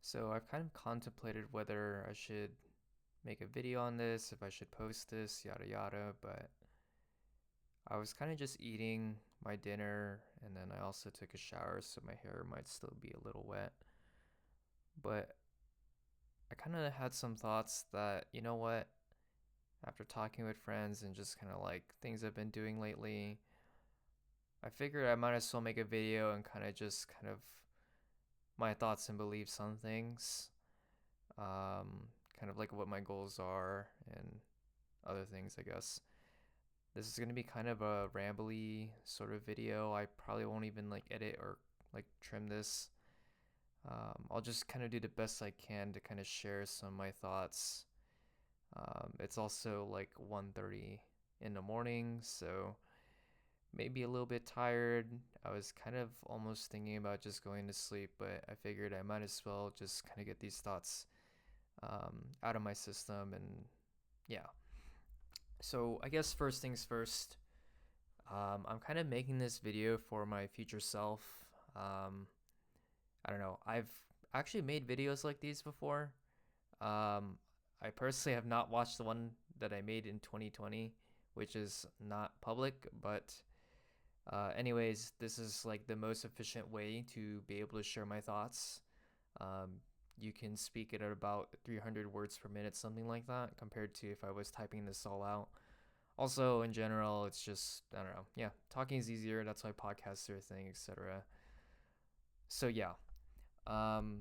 So I've kind of contemplated whether I should make a video on this, if I should post this, yada yada, but I was kind of just eating my dinner and then I also took a shower, so my hair might still be a little wet. But I kind of had some thoughts that, you know what, after talking with friends and just kind of like things I've been doing lately, I figured I might as well make a video and kind of my thoughts and beliefs on things. Kind of like what my goals are and other things, I guess. This is going to be kind of a rambly sort of video. I probably won't even like edit or like trim this. I'll just kind of do the best I can to kind of share some of my thoughts. It's also like 1:30 in the morning, so maybe a little bit tired. I was kind of almost thinking about just going to sleep, but I figured I might as well just kind of get these thoughts out of my system and yeah. So I guess first things first. I'm kind of making this video for my future self. I don't know. I've actually made videos like these before. Um, I personally have not watched the one that I made in 2020, which is not public. But, anyways, this is like the most efficient way to be able to share my thoughts. Um, you can speak it at about 300 words per minute, something like that, compared to if I was typing this all out. Also, in general, it's just, I don't know. Yeah, talking is easier. That's why podcasts are a thing, etc. So, yeah. Um,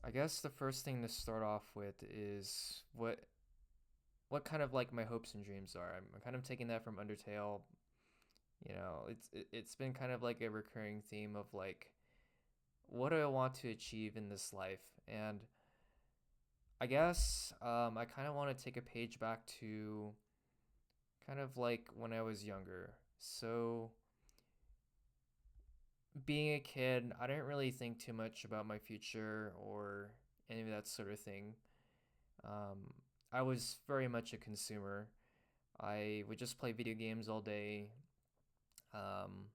I guess the first thing to start off with is what kind of like my hopes and dreams are. I'm kind of taking that from Undertale. It's been kind of like a recurring theme of like what do I want to achieve in this life? And I guess I kind of want to take a page back to kind of like when I was younger. So being a kid, I didn't really think too much about my future or any of that sort of thing. I was very much a consumer. I would just play video games all day. Um,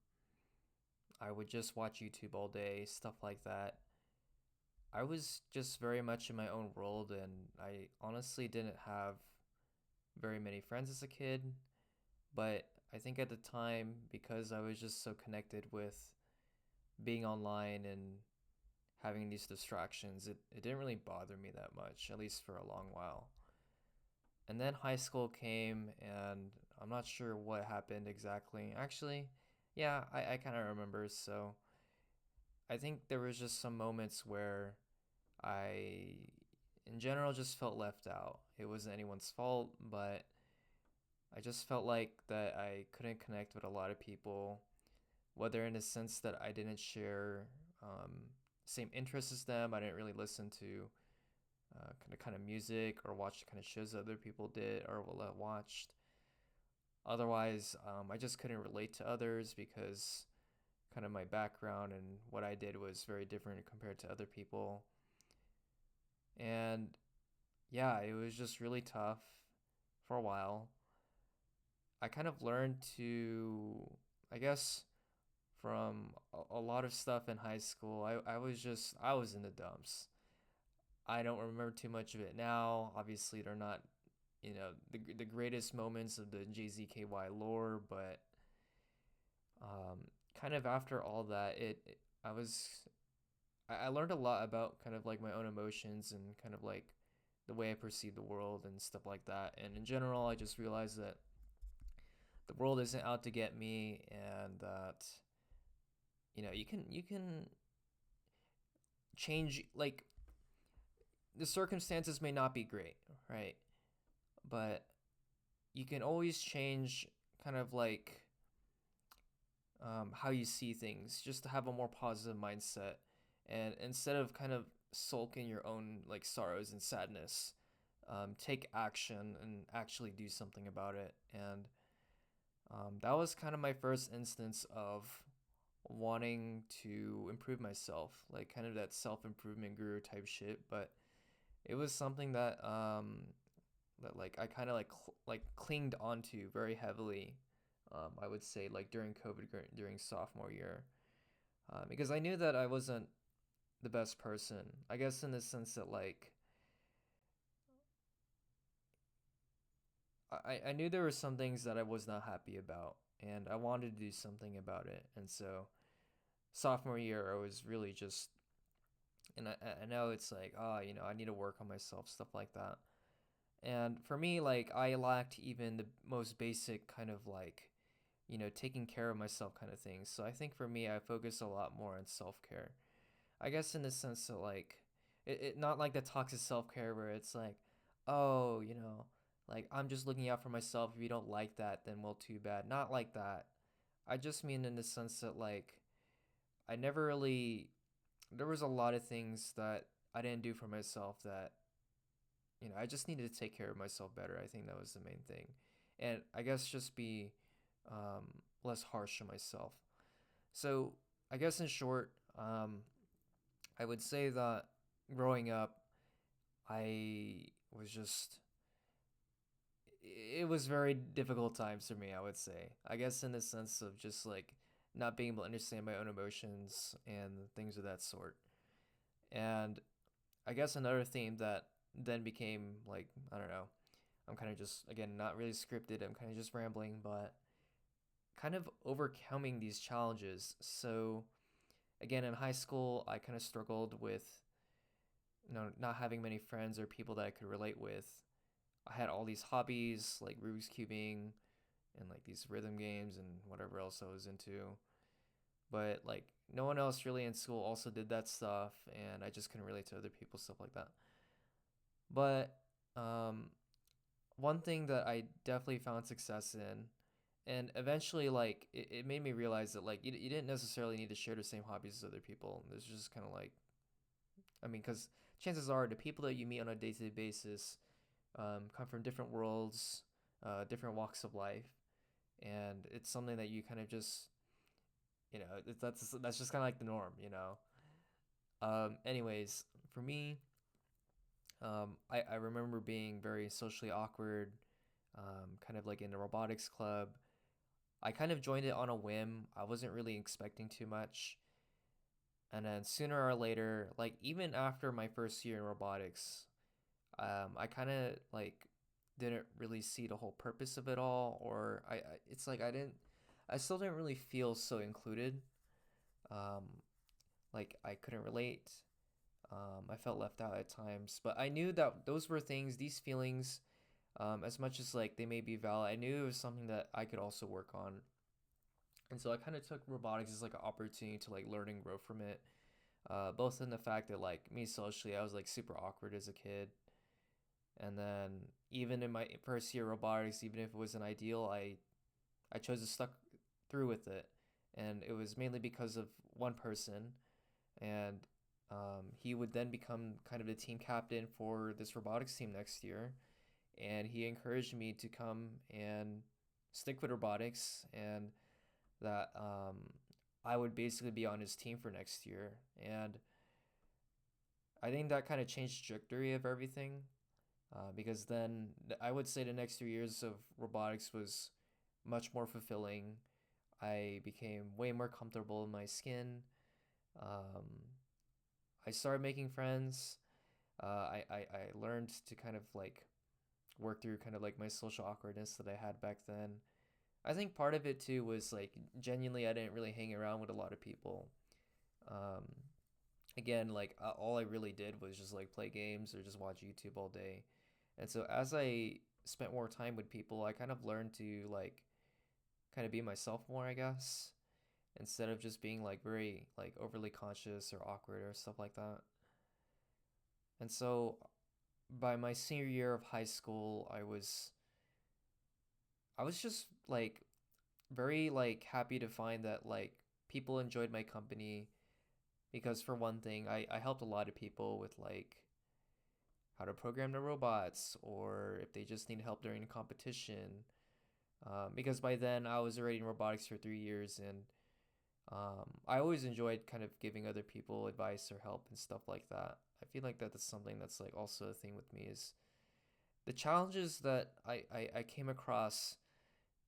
I would just watch YouTube all day, stuff like that. I was just very much in my own world, and I honestly didn't have very many friends as a kid. But I think at the time, because I was just so connected with being online and having these distractions, it didn't really bother me that much, at least for a long while. And then high school came, and I'm not sure what happened exactly. Actually, yeah, I kind of remember. So I think there was just some moments where I, in general, just felt left out. It wasn't anyone's fault, but I just felt like that I couldn't connect with a lot of people, whether in the sense that I didn't share same interests as them. I didn't really listen to kind of music or watch the kind of shows that other people did or watched. Otherwise, I just couldn't relate to others because kind of my background and what I did was very different compared to other people. And yeah, it was just really tough for a while. I kind of learned to, I guess, from a lot of stuff in high school. I was in the dumps. I don't remember too much of it now. Obviously, they're not, the greatest moments of the JZKY lore, but kind of after all that, I learned a lot about kind of like my own emotions and kind of like the way I perceive the world and stuff like that. And in general, I just realized that the world isn't out to get me, and that you can change, like, the circumstances may not be great, right? But you can always change kind of like how you see things, just to have a more positive mindset, and instead of kind of sulk in your own like sorrows and sadness, take action and actually do something about it. And that was kind of my first instance of wanting to improve myself, like kind of that self improvement guru type shit. But it was something that like I kind of like clinged onto very heavily. I would say like during COVID, during sophomore year, because I knew that I wasn't the best person. I guess in the sense that like I knew there were some things that I was not happy about, and I wanted to do something about it. And so sophomore year, I was really just, and I know it's like, oh, I need to work on myself, stuff like that. And for me, like, I lacked even the most basic kind of like, taking care of myself kind of things. So I think for me, I focus a lot more on self care. I guess in the sense that like, it not like the toxic self care where it's like, oh, like I'm just looking out for myself. If you don't like that, then well, too bad. Not like that. I just mean in the sense that like, I never really, there was a lot of things that I didn't do for myself that I just needed to take care of myself better. I think that was the main thing. And I guess just be um, less harsh on myself. So I guess in short, I would say that growing up, I was just, it was very difficult times for me, I would say. I guess in the sense of just like not being able to understand my own emotions and things of that sort. And I guess another theme that then became like, I don't know, I'm kind of just, again, not really scripted. I'm kind of just rambling, but kind of overcoming these challenges. So, again, in high school, I kind of struggled with, not having many friends or people that I could relate with. I had all these hobbies like Rubik's Cubing and like these rhythm games and whatever else I was into. But like no one else really in school also did that stuff, and I just couldn't relate to other people, stuff like that. But um, one thing that I definitely found success in, and eventually like it made me realize that like you didn't necessarily need to share the same hobbies as other people. There's just kind of like, I mean, because chances are the people that you meet on a day-to-day basis come from different worlds, different walks of life, and it's something that you kind of just, that's just kind of like the norm, Anyways, for me, I remember being very socially awkward, kind of like in the robotics club. I kind of joined it on a whim. I wasn't really expecting too much. And then sooner or later, like even after my first year in robotics, I kind of like didn't really see the whole purpose of it all, or it's like I still didn't really feel so included. Um, like I couldn't relate. I felt left out at times, but I knew that those were things, these feelings, as much as like they may be valid, I knew it was something that I could also work on. And so I kind of took robotics as like an opportunity to like learn and grow from it. Both in the fact that like me socially, I was like super awkward as a kid, and then even in my first year of robotics, even if it wasn't ideal, I chose to stuck through with it, and it was mainly because of one person, and he would then become kind of the team captain for this robotics team next year, and he encouraged me to come and stick with robotics, and that I would basically be on his team for next year, and I think that kind of changed the trajectory of everything. Because then I would say the next 3 years of robotics was much more fulfilling. I became way more comfortable in my skin. Um, I started making friends. I learned to kind of like work through kind of like my social awkwardness that I had back then. I think part of it too was like genuinely I didn't really hang around with a lot of people. Um, Again, like all I really did was just like play games or just watch YouTube all day. And so as I spent more time with people, I kind of learned to like kind of be myself more, I guess, instead of just being like very like overly conscious or awkward or stuff like that. And so by my senior year of high school, I was just like very like happy to find that like people enjoyed my company because for one thing, I helped a lot of people with like how to program the robots or if they just need help during a competition. Because by then I was already in robotics for 3 years, and I always enjoyed kind of giving other people advice or help and stuff like that. I feel like that's something that's like also a thing with me is the challenges that I came across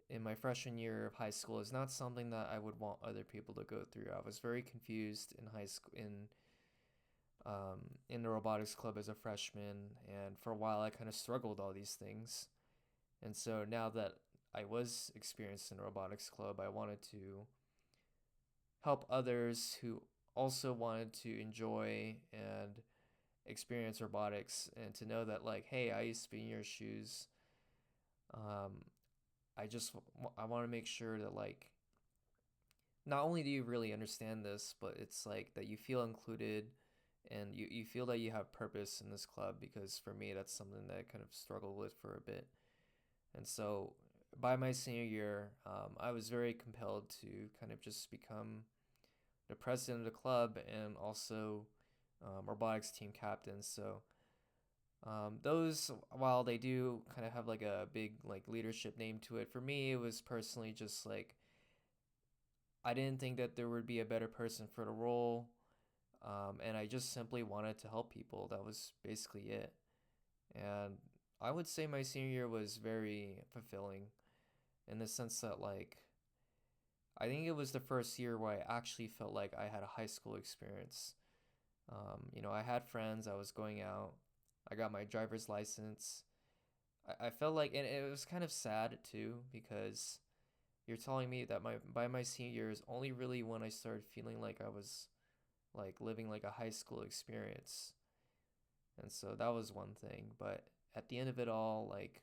in my freshman year of high school is not something that I would want other people to go through. I was very confused in high school, in in the robotics club as a freshman, and for a while I kind of struggled all these things. And so now that I was experienced in the robotics club, I wanted to help others who also wanted to enjoy and experience robotics, and to know that, like, hey, I used to be in your shoes. um, I want to make sure that, like, not only do you really understand this, but it's like that you feel included, and you feel that you have purpose in this club, because for me that's something that I kind of struggled with for a bit. And so by my senior year, I was very compelled to kind of just become the president of the club, and also robotics team captain. So those, while they do kind of have like a big like leadership name to it, for me it was personally just like I didn't think that there would be a better person for the role, and I just simply wanted to help people. That was basically it. And I would say my senior year was very fulfilling, in the sense that, like, I think it was the first year where I actually felt like I had a high school experience. I had friends, I was going out, I got my driver's license. I felt like, and it was kind of sad too, because you're telling me that by my senior year is only really when I started feeling like I was like living like a high school experience. And so that was one thing. But at the end of it all, like,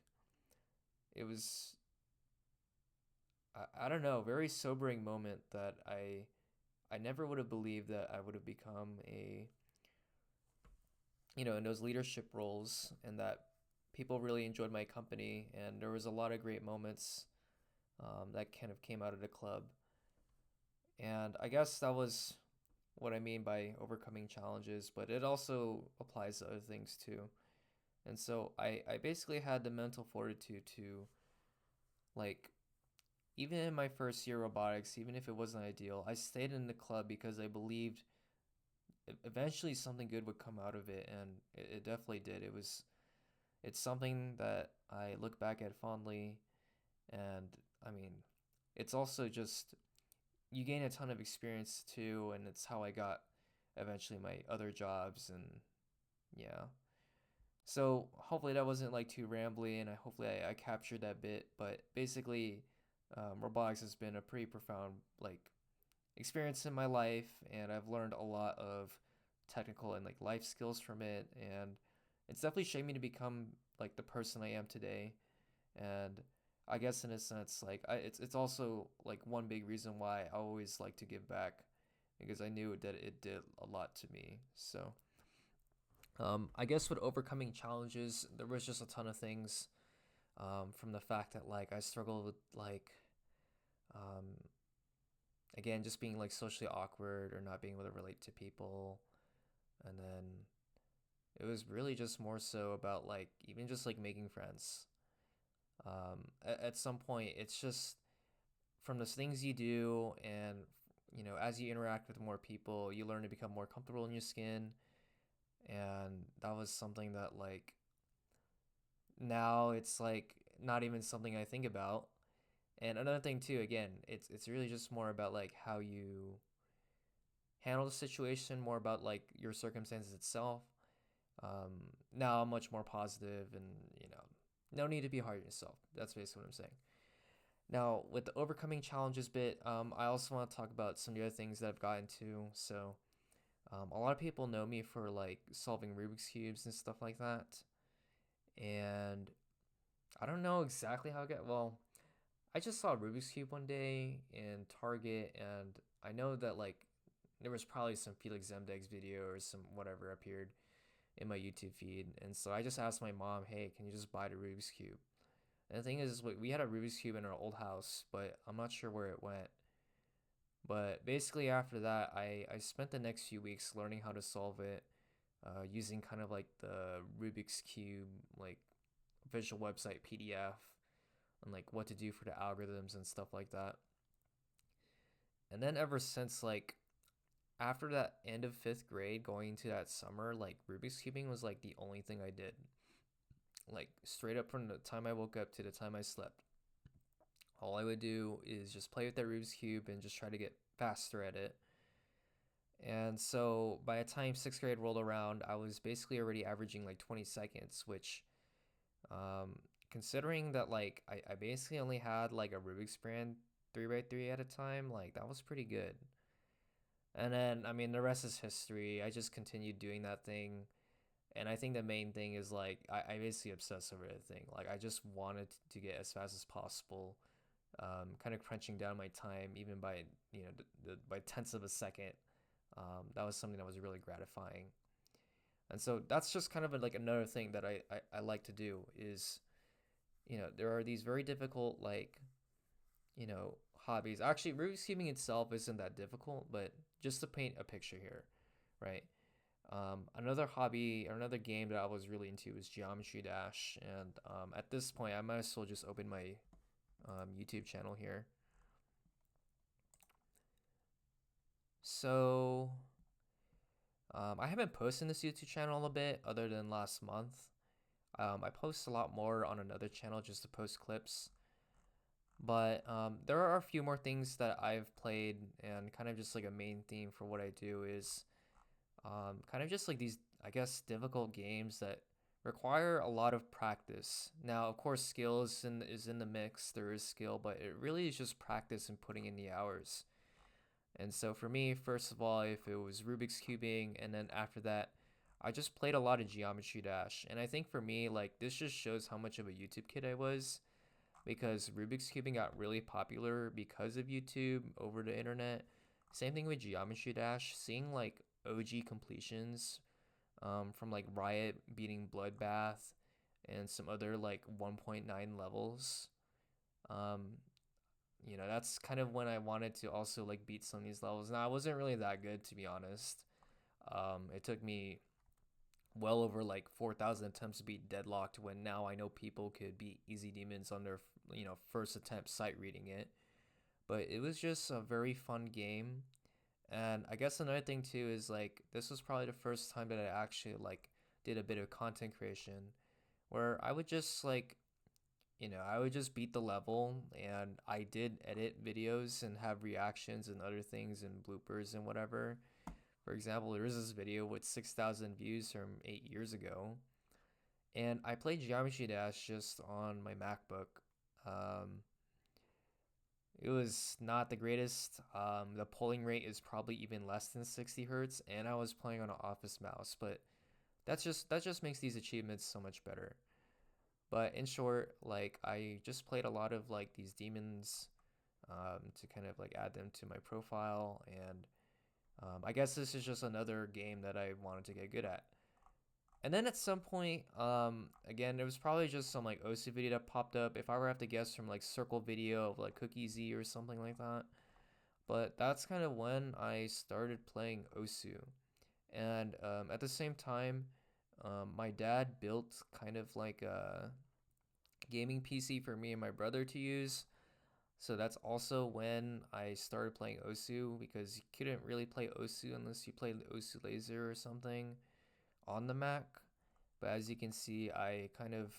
it was, I don't know, very sobering moment that I never would have believed that I would have become a, in those leadership roles, and that people really enjoyed my company, and there was a lot of great moments that kind of came out of the club. And I guess that was what I mean by overcoming challenges, but it also applies to other things too. And so I basically had the mental fortitude to, like, even in my first year robotics, even if it wasn't ideal, I stayed in the club because I believed eventually something good would come out of it, and it definitely did. It's something that I look back at fondly, and I mean, it's also just, you gain a ton of experience too, and it's how I got eventually my other jobs. And yeah. So hopefully that wasn't like too rambly, and hopefully I captured that bit. But basically, robotics has been a pretty profound like experience in my life, and I've learned a lot of technical and like life skills from it, and it's definitely shaped me to become like the person I am today. And I guess in a sense, like, it's also like one big reason why I always like to give back, because I knew that it did a lot to me. So I guess with overcoming challenges, there was just a ton of things, from the fact that, like, I struggled with, like, um, again, just being like socially awkward, or not being able to relate to people. And then it was really just more so about, like, even just like making friends. At some point, it's just from the things you do, and as you interact with more people, you learn to become more comfortable in your skin. And that was something that, like, now it's like not even something I think about. And another thing too, again, it's really just more about like how you handle the situation, more about like your circumstances itself. Now I'm much more positive, and no need to be hard on yourself. That's basically what I'm saying. Now, with the overcoming challenges bit, I also want to talk about some of the other things that I've gotten to. So, a lot of people know me for like solving Rubik's cubes and stuff like that. And I don't know exactly how I got. Well, I just saw a Rubik's cube one day in Target, and I know that, like, there was probably some Felix Zemdegs video or some whatever appeared in my YouTube feed, and so I just asked my mom, "Hey, can you just buy the Rubik's cube?" And the thing is, we had a Rubik's cube in our old house, but I'm not sure where it went. But basically, after that, I spent the next few weeks learning how to solve it, using kind of like the Rubik's cube like visual website PDF, and like what to do for the algorithms and stuff like that. And then ever since, like, after that end of fifth grade, going into that summer, like, Rubik's cubing was like the only thing I did. Like, straight up from the time I woke up to the time I slept, all I would do is just play with that Rubik's cube and just try to get faster at it. And so by the time sixth grade rolled around, I was basically already averaging like 20 seconds, which, um, considering that like I basically only had like a Rubik's Brand 3x3 at a time, like that was pretty good. And then, I mean, the rest is history. I just continued doing that thing. And I think the main thing is like, I basically obsessed over the thing. Like, I just wanted to get as fast as possible, kind of crunching down my time, even by, by tenths of a second. That was something that was really gratifying. And so that's just kind of like another thing that I like to do is, there are these very difficult, like, hobbies. Actually, Rubik's Cubing itself isn't that difficult, but just to paint a picture here, right? Another hobby or another game that I was really into was Geometry Dash, and at this point, I might as well just open my YouTube channel here. So I haven't posted this YouTube channel a bit, other than last month. I post a lot more on another channel just to post clips, but there are a few more things that I've played, and kind of just like a main theme for what I do is kind of just like these, I guess, difficult games that require a lot of practice. Now, of course, skill is in the mix. There is skill, but it really is just practice and putting in the hours. And so for me, first of all, if it was Rubik's cubing, and then after that, I just played a lot of Geometry Dash. And I think for me, like this just shows how much of a YouTube kid I was, because Rubik's cubing got really popular because of YouTube over the internet. Same thing with Geometry Dash. Seeing like OG completions, from like Riot beating Bloodbath and some other like 1.9 levels. Um, that's kind of when I wanted to also like beat some of these levels. Now I wasn't really that good, to be honest. It took me well over like 4,000 attempts to beat Deadlocked, when now I know people could beat Easy Demons on their first attempt sight reading it. But it was just a very fun game. And I guess another thing too is like this was probably the first time that I actually like did a bit of content creation, where I would just like, I would just beat the level, and I did edit videos and have reactions and other things and bloopers and whatever. For example, there is this video with 6,000 views from 8 years ago, and I played Geometry Dash just on my MacBook. Um, it was not the greatest. The polling rate is probably even less than 60 hertz, and I was playing on an Office mouse. But that just makes these achievements so much better. But in short, like I just played a lot of like these demons, to kind of like add them to my profile, and I guess this is just another game that I wanted to get good at. And then at some point, again, it was probably just some like OSU video that popped up. If I were to have to guess, from like Circle Video of like Cookie Z or something like that. But that's kind of when I started playing OSU. And at the same time, my dad built kind of like a gaming PC for me and my brother to use. So that's also when I started playing OSU, because you couldn't really play OSU unless you played OSU Laser or something on the Mac. But as you can see, I kind of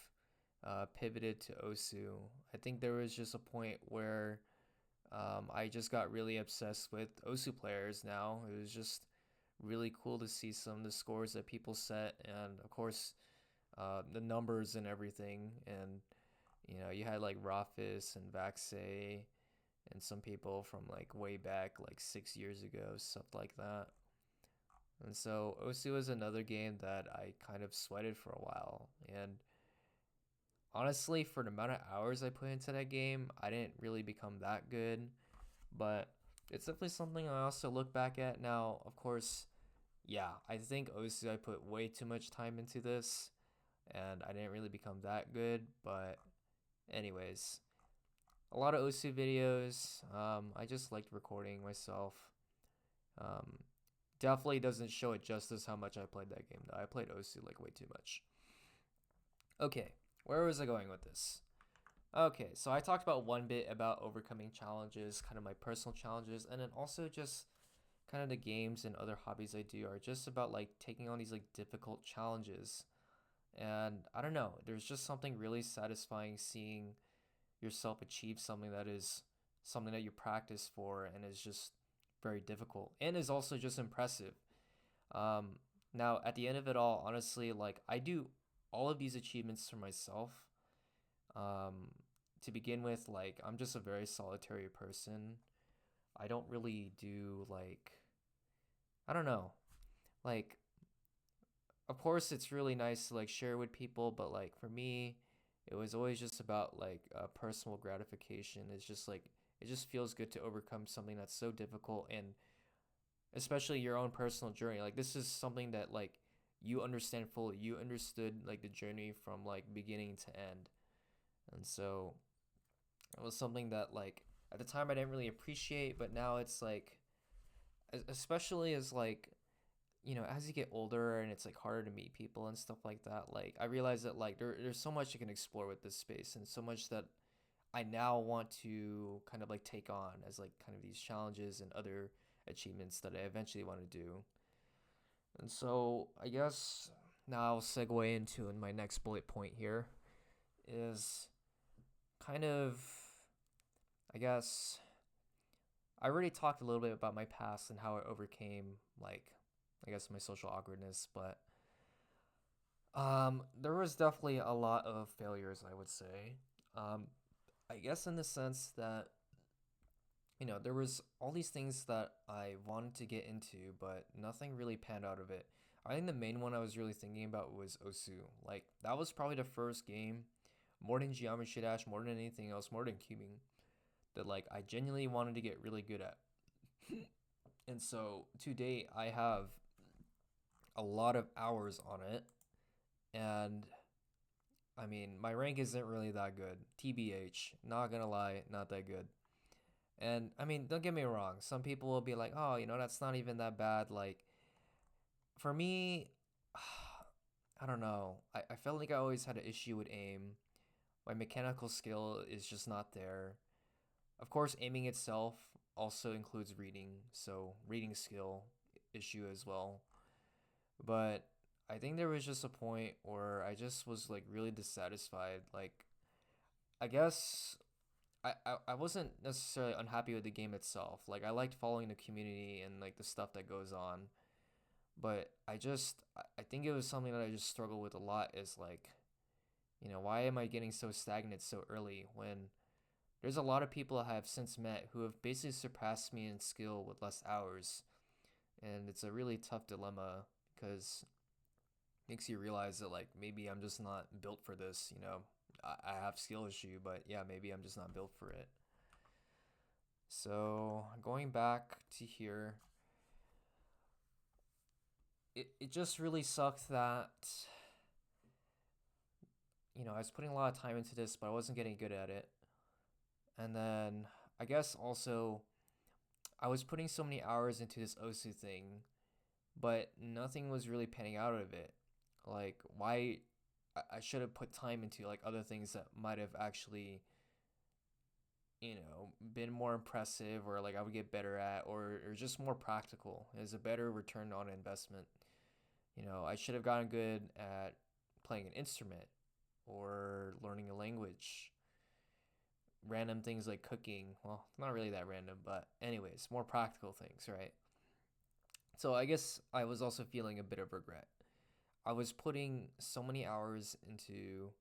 pivoted to OSU. I think there was just a point where I just got really obsessed with OSU players now. It was just really cool to see some of the scores that people set, and of course, the numbers and everything. And you had like Rafis and Vaxay and some people from like way back, like 6 years ago, stuff like that. And so OSU was another game that I kind of sweated for a while. And honestly, for the amount of hours I put into that game, I didn't really become that good. But it's definitely something I also look back at now. Of course, yeah, I think OSU, I put way too much time into this, and I didn't really become that good. But, anyways, a lot of OSU videos. I just liked recording myself. Um, Definitely doesn't show it justice how much I played that game, though. I played OSU like way too much. Okay, where was I going with this? Okay, so I talked about one bit about overcoming challenges, kind of my personal challenges, and then also just kind of the games and other hobbies I do are just about like taking on these like difficult challenges. And I don't know, there's just something really satisfying seeing yourself achieve something that is something that you practice for and is just very difficult and is also just impressive. Um, Now, at the end of it all, honestly, like I do all of these achievements for myself. Um, to begin with, like I'm just a very solitary person. I don't really do like, I don't know, like of course it's really nice to like share with people, but like for me, it was always just about like personal gratification. It's just like it just feels good to overcome something that's so difficult, and especially your own personal journey. Like this is something that like you understand fully. You understood like the journey from like beginning to end. And so it was something that like at the time I didn't really appreciate, but now it's like especially as like as you get older and it's like harder to meet people and stuff like that, like I realize that like there's so much you can explore with this space and so much that I now want to kind of like take on as like kind of these challenges and other achievements that I eventually want to do. And so I guess now I'll segue into my next bullet point here is kind of, I guess, I already talked a little bit about my past and how I overcame like I guess my social awkwardness, but there was definitely a lot of failures, I would say. Um, I guess in the sense that there was all these things that I wanted to get into, but nothing really panned out of it. I think the main one I was really thinking about was Osu. Like that was probably the first game, more than Geometry Dash, more than anything else, more than cubing, that like I genuinely wanted to get really good at. And so to date, I have a lot of hours on it, and I mean my rank isn't really that good. TBH, not gonna lie, not that good. And I mean, don't get me wrong. Some people will be like, "Oh, that's not even that bad." Like for me, I don't know. I felt like I always had an issue with aim. My mechanical skill is just not there. Of course, aiming itself also includes reading, so reading skill issue as well. But I think there was just a point where I just was like really dissatisfied. Like I guess I wasn't necessarily unhappy with the game itself. Like I liked following the community and like the stuff that goes on. But I think it was something that I just struggled with a lot is like, why am I getting so stagnant so early when there's a lot of people I have since met who have basically surpassed me in skill with less hours. And it's a really tough dilemma because it makes you realize that like maybe I'm just not built for this. I have skill issue, but yeah, maybe I'm just not built for it. So going back to here, it just really sucked that I was putting a lot of time into this, but I wasn't getting good at it. And then I guess also I was putting so many hours into this Osu thing, but nothing was really panning out of it. Like why I should have put time into like other things that might have actually been more impressive or like I would get better at or just more practical. Is a better return on investment. I should have gotten good at playing an instrument or learning a language. Random things like cooking. Well, not really that random, but anyways, more practical things, right? So I guess I was also feeling a bit of regret. I was putting so many hours into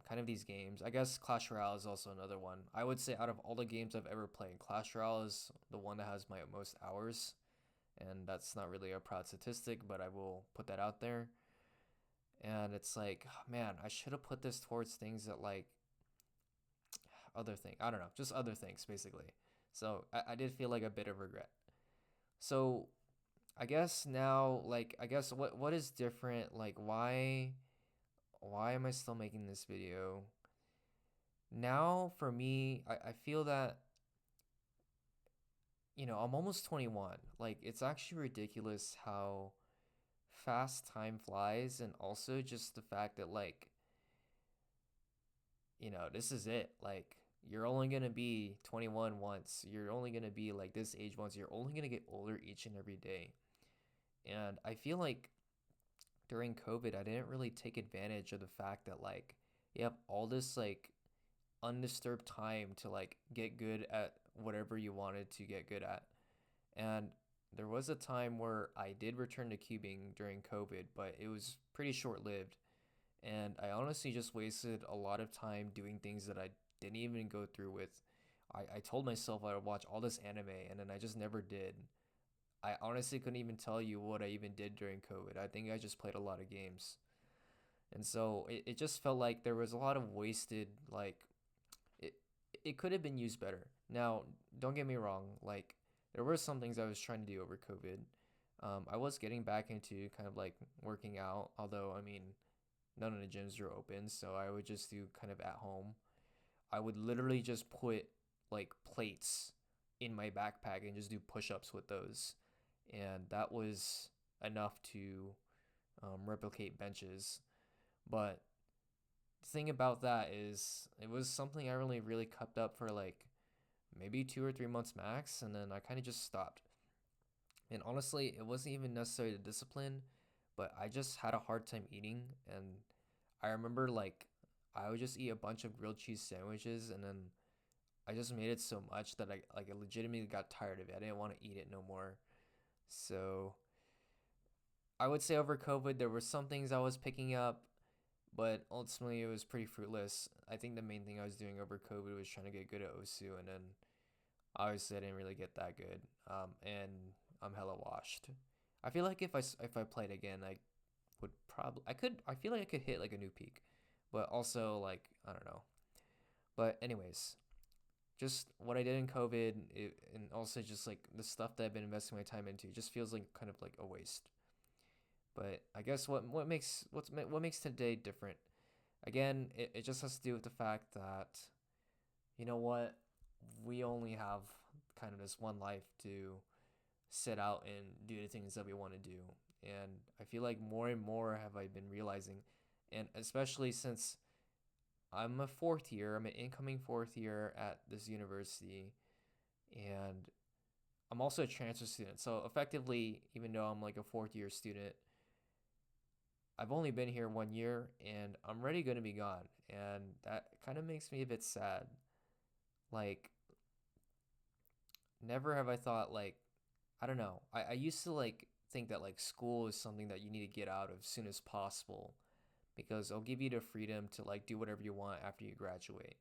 kind of these games. I guess Clash Royale is also another one. I would say out of all the games I've ever played, Clash Royale is the one that has my most hours. And that's not really a proud statistic, but I will put that out there. And it's like, man, I should have put this towards things that like other things. I don't know, just other things basically. So I did feel like a bit of regret. So I guess now, like, I guess what is different? Like, why am I still making this video? Now for me, I feel that I'm almost 21. Like, it's actually ridiculous how fast time flies, and also just the fact that like this is it. Like, you're only going to be 21 once. You're only going to be like this age once. You're only going to get older each and every day. And I feel like during COVID, I didn't really take advantage of the fact that like you have all this like undisturbed time to like get good at whatever you wanted to get good at. And there was a time where I did return to cubing during COVID, but it was pretty short lived. And I honestly just wasted a lot of time doing things that I didn't even go through with. I told myself I would watch all this anime, and then I just never did. I honestly couldn't even tell you what I even did during COVID. I think I just played a lot of games. And so it just felt like there was a lot of wasted, like, it, it could have been used better. Now, don't get me wrong, like, there were some things I was trying to do over COVID. I was getting back into kind of like working out, although, I mean, none of the gyms were open, so I would just do kind of at home. I would literally just put like plates in my backpack and just do push ups with those. And that was enough to replicate benches. But the thing about that is, it was something I really kept up for like maybe 2 or 3 months max, and then I kind of just stopped. And honestly, it wasn't even necessarily the discipline, but I just had a hard time eating. And I remember like I would just eat a bunch of grilled cheese sandwiches, and then I just made it so much that I legitimately got tired of it. I didn't want to eat it no more. So I would say over COVID there were some things I was picking up, but ultimately it was pretty fruitless. I think the main thing I was doing over COVID was trying to get good at Osu, and then obviously I didn't really get that good. And I'm hella washed. I feel like if I played again, I would probably I could I feel like I could hit like a new peak, but also like I don't know. But anyways, just what I did in COVID, and also just like the stuff that I've been investing my time into, just feels like kind of like a waste. But I guess what makes today different? Again, it just has to do with the fact that you know what, we only have kind of this one life to sit out and do the things that we want to do. And I feel like more and more have I been realizing, and especially since I'm a fourth year, I'm an incoming fourth year at this university, and I'm also a transfer student. So effectively, even though I'm like a fourth year student, I've only been here 1 year and I'm already going to be gone. And that kind of makes me a bit sad. Like, never have I thought, like, I don't know. I used to like think that like school is something that you need to get out of as soon as possible because it'll give you the freedom to like do whatever you want after you graduate.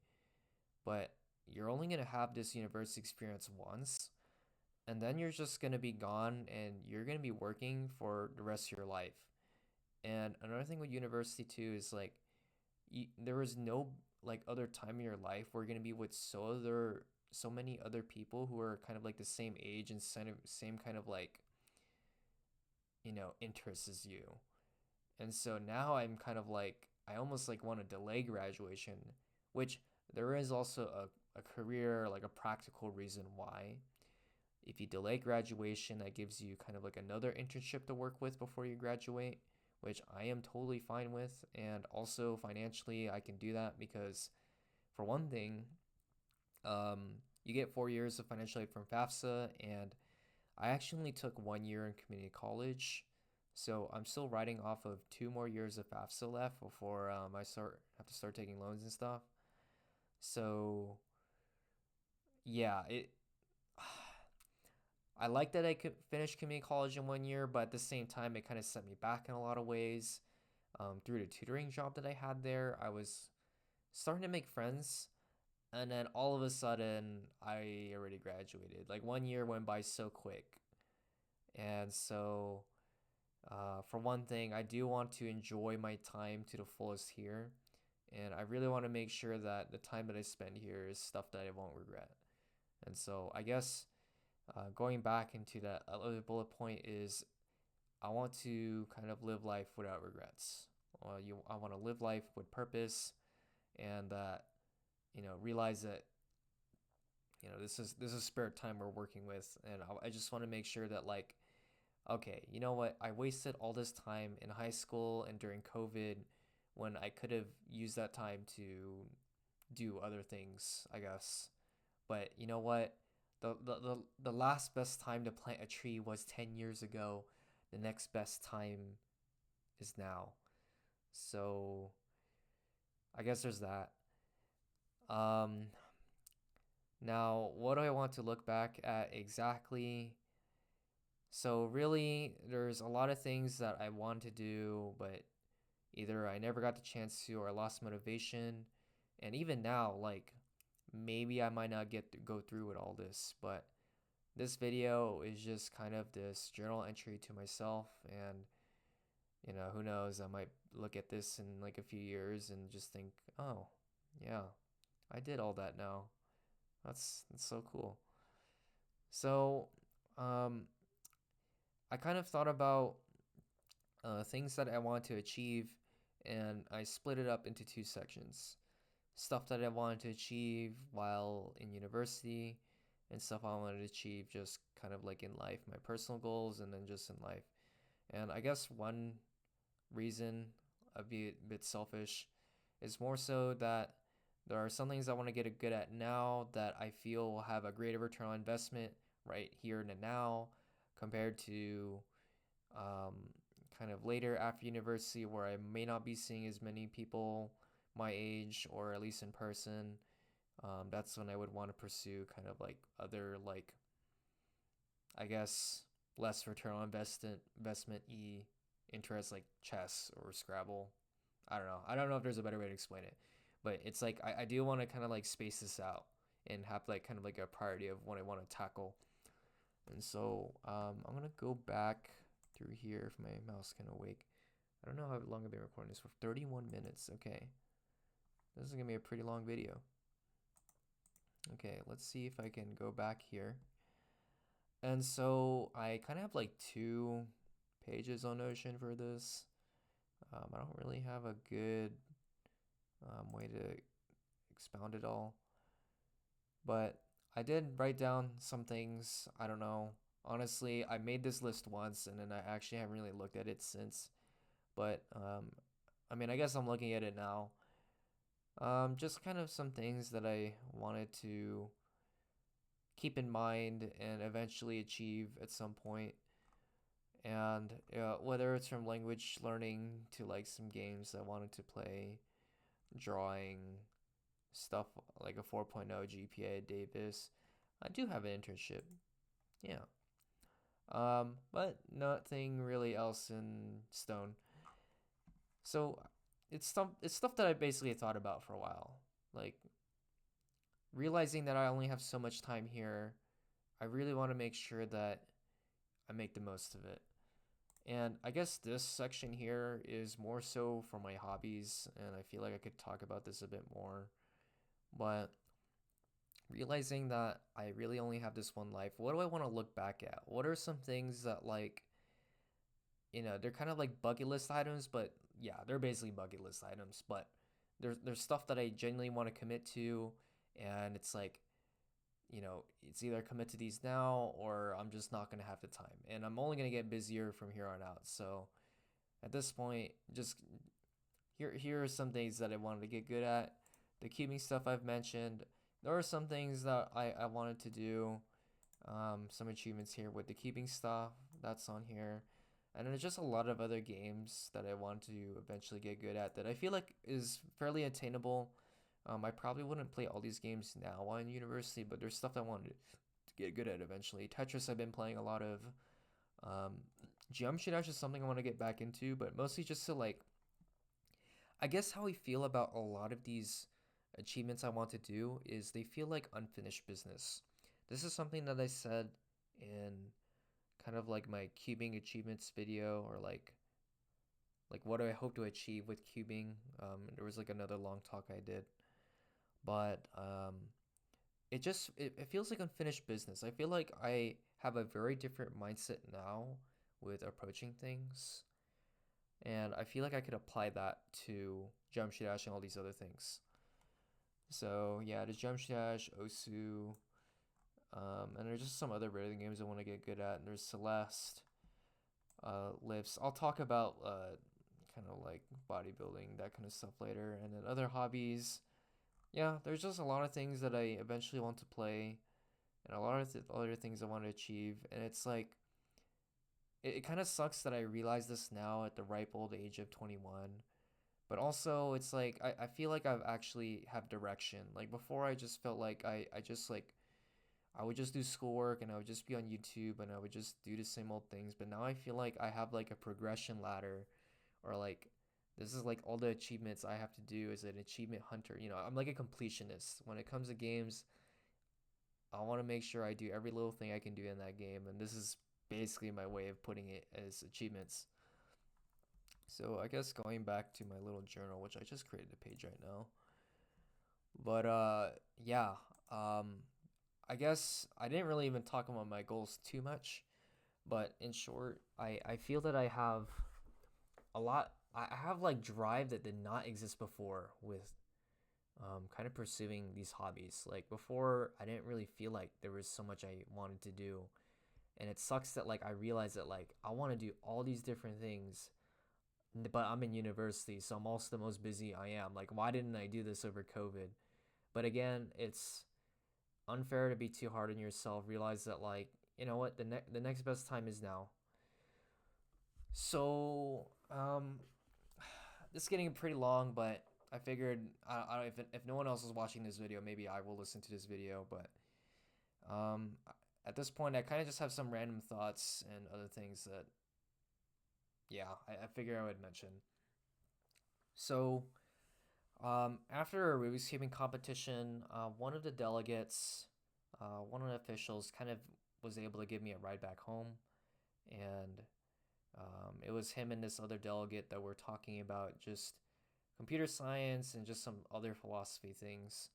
But you're only going to have this university experience once, and then you're just going to be gone and you're going to be working for the rest of your life. And another thing with university too is like there was no like other time in your life where you're going to be with so many other people who are kind of like the same age and same kind of like interests as you. And so now I'm kind of like I almost like want to delay graduation, which there is also a career like a practical reason why. If you delay graduation, that gives you kind of like another internship to work with before you graduate, which I am totally fine with. And also financially, I can do that because, for one thing, um, you get 4 years of financial aid from FAFSA, and I actually took 1 year in community college. So I'm still riding off of 2 more years of FAFSA left before I have to start taking loans and stuff. So yeah, it I like that I could finish community college in 1 year, but at the same time, it kind of set me back in a lot of ways. Through the tutoring job that I had there, I was starting to make friends, and then all of a sudden, I already graduated. Like 1 year went by so quick, and so for one thing, I do want to enjoy my time to the fullest here, and I really want to make sure that the time that I spend here is stuff that I won't regret. And so I guess going back into that other bullet point is I want to kind of live life without regrets. I want to live life with purpose, and realize that this is spare time we're working with, and I just want to make sure that like okay, you know what? I wasted all this time in high school and during COVID when I could have used that time to do other things, I guess. But you know what? The last best time to plant a tree was 10 years ago. The next best time is now. So I guess there's that. Um, Now, what do I want to look back at exactly? So really, there's a lot of things that I want to do, but either I never got the chance to or I lost motivation. And even now, like maybe I might not get to go through with all this, but this video is just kind of this journal entry to myself. And who knows, I might look at this in like a few years and just think, oh yeah, I did all that now. That's so cool. So um I kind of thought about things that I want to achieve, and I split it up into two sections: stuff that I wanted to achieve while in university, and stuff I wanted to achieve just kind of like in life, my personal goals, and then just in life. And I guess one reason, a bit selfish, is more so that there are some things I want to get good at now that I feel will have a greater return on investment right here and now compared to um, kind of later after university where I may not be seeing as many people my age or at least in person. That's when I would want to pursue kind of like other like I guess less return on investment interest like chess or Scrabble. I don't know. I don't know if there's a better way to explain it, but it's like I do want to kind of like space this out and have like kind of like a priority of what I want to tackle. And so I'm gonna go back through here if my mouse can awake. I don't know how long I've been recording this for. 31 minutes. Okay, this is gonna be a pretty long video. Okay, let's see if I can go back here. And so I kind of have like 2 pages on Notion for this. I don't really have a good way to expound it all, but I did write down some things. I don't know. Honestly, I made this list once and then I actually haven't really looked at it since. But I mean, I guess I'm looking at it now. Just kind of some things that I wanted to keep in mind and eventually achieve at some point. And whether it's from language learning to like some games I wanted to play, drawing, stuff like a 4.0 GPA at Davis. I do have an internship. Yeah. But nothing really else in stone. So it's stuff that I basically thought about for a while. Like realizing that I only have so much time here, I really want to make sure that I make the most of it. And I guess this section here is more so for my hobbies, and I feel like I could talk about this a bit more. But realizing that I really only have this one life, what do I want to look back at? What are some things that, like, they're kind of like bucket list items, but yeah, they're basically bucket list items. But there's stuff that I genuinely want to commit to, and it's like, it's either commit to these now or I'm just not going to have the time. And I'm only going to get busier from here on out. So at this point, just here are some things that I wanted to get good at. The keeping stuff I've mentioned. There are some things that I wanted to do. Some achievements here with the keeping stuff. That's on here. And there's just a lot of other games that I want to eventually get good at that I feel like is fairly attainable. I probably wouldn't play all these games now while in university, but there's stuff I wanted to get good at eventually. Tetris I've been playing a lot of. Um, Geometry Dash is something I want to get back into, but mostly just to like, I guess how I feel about a lot of these achievements I want to do is they feel like unfinished business. This is something that I said in kind of like my cubing achievements video, or like what do I hope to achieve with cubing. There was like another long talk I did, but it feels like unfinished business. I feel like I have a very different mindset now with approaching things, and I feel like I could apply that to Geometry Dash and all these other things. So yeah, there's Geometry Dash, Osu, and there's just some other rhythm games I want to get good at. And there's Celeste, lifts. I'll talk about kind of like bodybuilding, that kind of stuff later, and then other hobbies. Yeah, there's just a lot of things that I eventually want to play, and a lot of other things I want to achieve. And it's like it kind of sucks that I realize this now at the ripe old age of 21. But also it's like I feel like I've actually have direction. Like before I just felt like I just like I would just do schoolwork and I would just be on YouTube and I would just do the same old things. But now I feel like I have like a progression ladder, or like this is like all the achievements I have to do as an achievement hunter. I'm like a completionist. When it comes to games, I want to make sure I do every little thing I can do in that game, and this is basically my way of putting it as achievements. So I guess going back to my little journal, which I just created a page right now. But yeah, um, I guess I didn't really even talk about my goals too much. But in short, I feel that I have a lot. I have like drive that did not exist before with kind of pursuing these hobbies. Like before, I didn't really feel like there was so much I wanted to do, and it sucks that like I realized that like I want to do all these different things, but I'm in university, so I'm also the most busy I am. Like, why didn't I do this over COVID? But again, it's unfair to be too hard on yourself. Realize that like you know what, the next best time is now. So this is getting pretty long, but I figured I don't if no one else is watching this video, maybe I will listen to this video. But um, at this point, I kind of just have some random thoughts and other things that yeah, I figure I would mention. So after a Rubik's Cubing competition, one of the delegates, one of the officials, kind of was able to give me a ride back home, and it was him and this other delegate that were talking about just computer science and just some other philosophy things.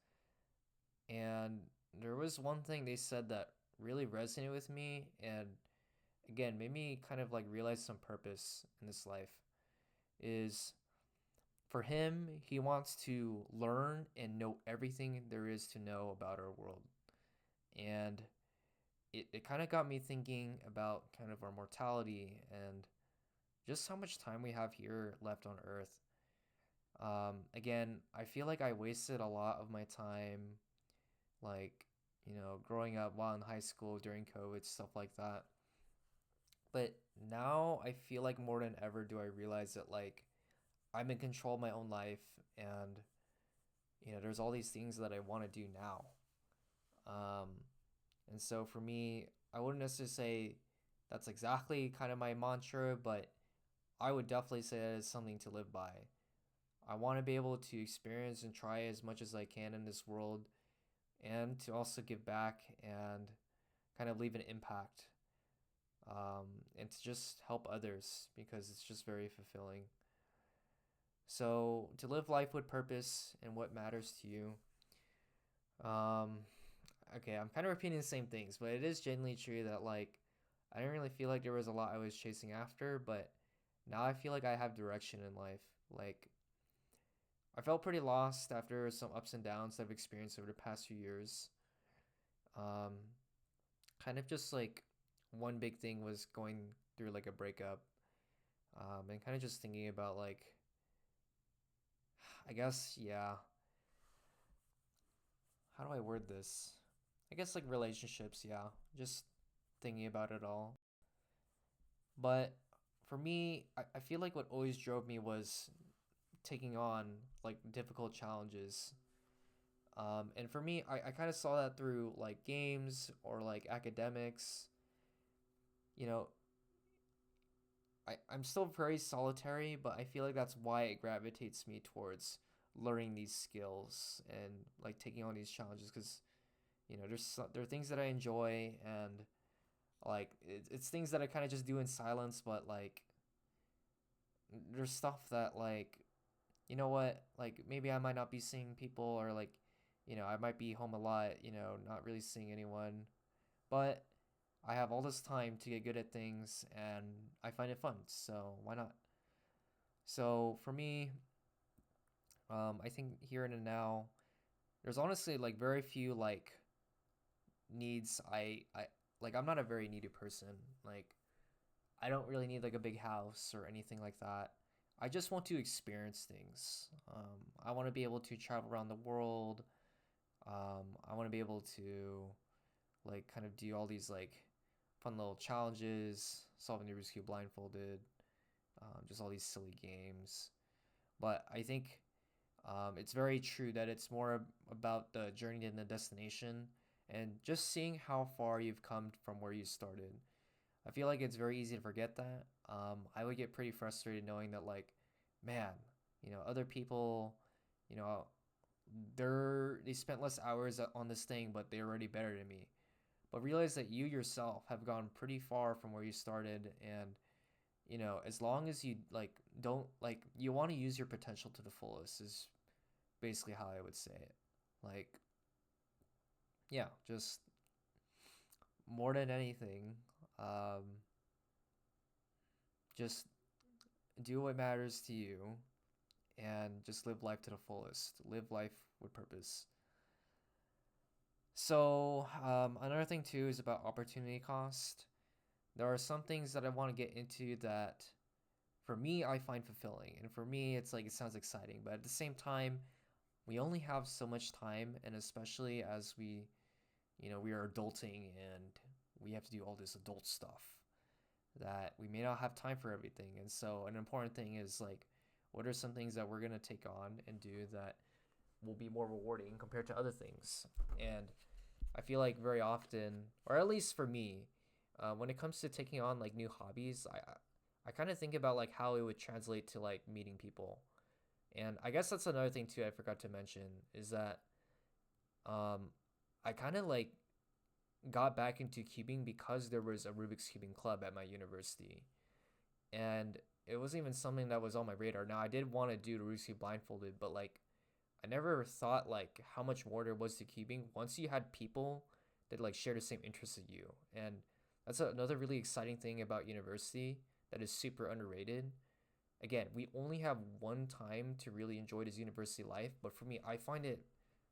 And there was one thing they said that really resonated with me, and again made me kind of like realize some purpose in this life. Is for him, he wants to learn and know everything there is to know about our world. And it kind of got me thinking about kind of our mortality and just how much time we have here left on Earth. Again, I feel like I wasted a lot of my time, like, growing up while in high school during COVID, stuff like that. But now I feel like more than ever do I realize that, like, I'm in control of my own life, and, there's all these things that I want to do now. Um, and so for me, I wouldn't necessarily say that's exactly kind of my mantra, but I would definitely say that it's something to live by. I want to be able to experience and try as much as I can in this world, and to also give back and kind of leave an impact, and to just help others because it's just very fulfilling. So, to live life with purpose and what matters to you. Um, okay, I'm kind of repeating the same things, but it is genuinely true that, like, I didn't really feel like there was a lot I was chasing after, but now I feel like I have direction in life. Like, I felt pretty lost after some ups and downs that I've experienced over the past few years. Um, Kind of just like one big thing was going through like a breakup, and kind of just thinking about like, I guess, yeah, how do I word this? I guess like relationships, yeah, just thinking about it all. But for me, I feel like what always drove me was taking on like difficult challenges. And for me, I kind of saw that through like games or like academics. You know, I'm still very solitary, but I feel like that's why it gravitates me towards learning these skills and like taking on these challenges because there are things that I enjoy, and like it's things that I kind of just do in silence, but like there's stuff that like like maybe I might not be seeing people, or like I might be home a lot, not really seeing anyone, but I have all this time to get good at things and I find it fun, so why not? So for me, I think here and now, there's honestly like very few like needs I like. I'm not a very needy person. Like, I don't really need like a big house or anything like that. I just want to experience things. I want to be able to travel around the world. I want to be able to like kind of do all these like fun little challenges, solving the Rubik's Cube blindfolded, just all these silly games. But I think it's very true that it's more about the journey than the destination. and just seeing how far you've come from where you started. I feel like it's very easy to forget that. I would get pretty frustrated knowing that, like, man, other people, you know, they spent less hours on this thing, but they're already better than me. But realize that you yourself have gone pretty far from where you started, and as long as you like don't like you want to use your potential to the fullest is basically how I would say it. Like, yeah, just more than anything, um, just do what matters to you and just live life to the fullest. Live life with purpose. So, another thing too is about opportunity cost. There are some things that I want to get into that for me I find fulfilling. And for me, it's like it sounds exciting. But at the same time, we only have so much time. And especially as we are adulting and we have to do all this adult stuff, that we may not have time for everything. And so, an important thing is like, what are some things that we're going to take on and do that will be more rewarding compared to other things? And I feel like very often, or at least for me, when it comes to taking on like new hobbies, I kind of think about like how it would translate to like meeting people. And I guess that's another thing too I forgot to mention is that um, I kind of like got back into cubing because there was a Rubik's cubing club at my university, and it wasn't even something that was on my radar. Now I did want to do the Rubik's cube blindfolded, but like I never thought like how much more there was to cubing once you had people that like share the same interests as you. And that's another really exciting thing about university that is super underrated. Again, we only have one time to really enjoy this university life, but for me, I find it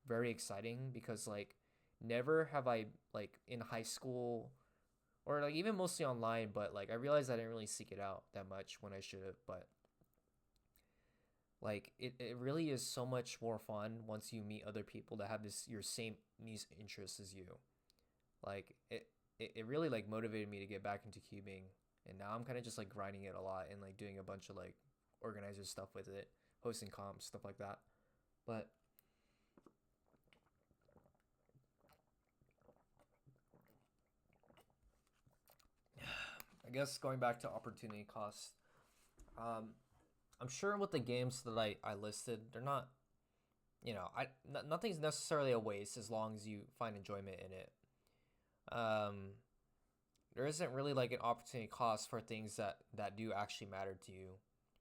very exciting because like never have I like in high school or like even mostly online, but like I realized I didn't really seek it out that much when I should have, but like it really is so much more fun once you meet other people that have this your same music interests as you. Like it really like motivated me to get back into cubing, and now I'm kind of just like grinding it a lot and like doing a bunch of like organizer stuff with it, hosting comps, stuff like that. But I guess going back to opportunity cost, um, I'm sure with the games that I listed, they're not, nothing's necessarily a waste as long as you find enjoyment in it. Um, there isn't really like an opportunity cost for things that do actually matter to you.